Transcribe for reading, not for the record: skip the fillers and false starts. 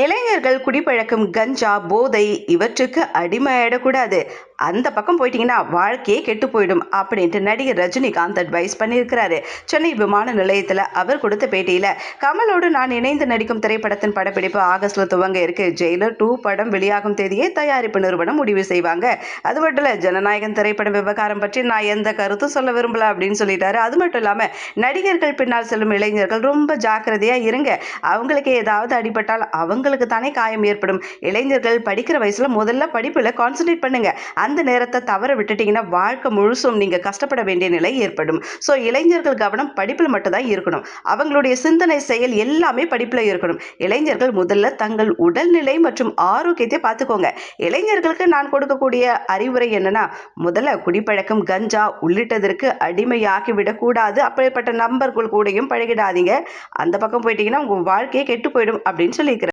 இளைஞர்கள் குடிப்பழக்கம், கஞ்சா, போதை இவற்றுக்கு அடிமையாயிடக்கூடாது. அந்த பக்கம் போயிட்டீங்கன்னா வாழ்க்கையே கெட்டு போயிடும் அப்படின்ட்டு நடிகர் ரஜினிகாந்த் அட்வைஸ் பண்ணியிருக்கிறாரு. சென்னை விமான நிலையத்தில் அவர் கொடுத்த பேட்டியில, கமலோடு நான் இணைந்து நடிக்கும் திரைப்படத்தின் படப்பிடிப்பு ஆகஸ்ட்ல துவங்க இருக்கு. ஜெயிலர் 2 படம் வெளியாகும் தேதியை தயாரிப்பு நிறுவனம் முடிவு செய்வாங்க. அது மட்டும் இல்ல, ஜனநாயகன் திரைப்பட விவகாரம் பற்றி நான் எந்த கருத்தும் சொல்ல விரும்பல அப்படின்னு சொல்லிட்டாரு. அது மட்டும் இல்லாம நடிகர்கள் பின்னால் செல்லும் இளைஞர்கள் ரொம்ப ஜாக்கிரதையா இருங்க. அவங்களுக்கு ஏதாவது அடிபட்டால் அவங்களுக்கு தானே காயம் ஏற்படும். இளைஞர்கள் படிக்கிற வயசுல முதல்ல படிப்புல கான்சென்ட்ரேட் பண்ணுங்க. அந்த நேரத்தை தவற விட்டுட்டீங்கன்னா வாழ்க்கை முழுசும் நீங்க கஷ்டப்பட வேண்டிய நிலை ஏற்படும். ஸோ இளைஞர்கள் கவனம் படிப்புல மட்டும் தான் இருக்கணும். அவங்களுடைய சிந்தனை, செயல் எல்லாமே படிப்புல இருக்கணும். இளைஞர்கள் முதல்ல தங்கள் உடல்நிலை மற்றும் ஆரோக்கியத்தை பார்த்துக்கோங்க. இளைஞர்களுக்கு நான் கொடுக்கக்கூடிய அறிவுரை என்னன்னா, முதல்ல குடிப்பழக்கம், கஞ்சா உள்ளிட்டதற்கு அடிமையாகி விடக்கூடாது. அப்படிப்பட்ட நண்பர்கள் கூடயும் பழகிடாதீங்க. அந்த பக்கம் போயிட்டீங்கன்னா உங்க வாழ்க்கையே கெட்டு போயிடும் அப்படின்னு சொல்லியிருக்கிறேன்.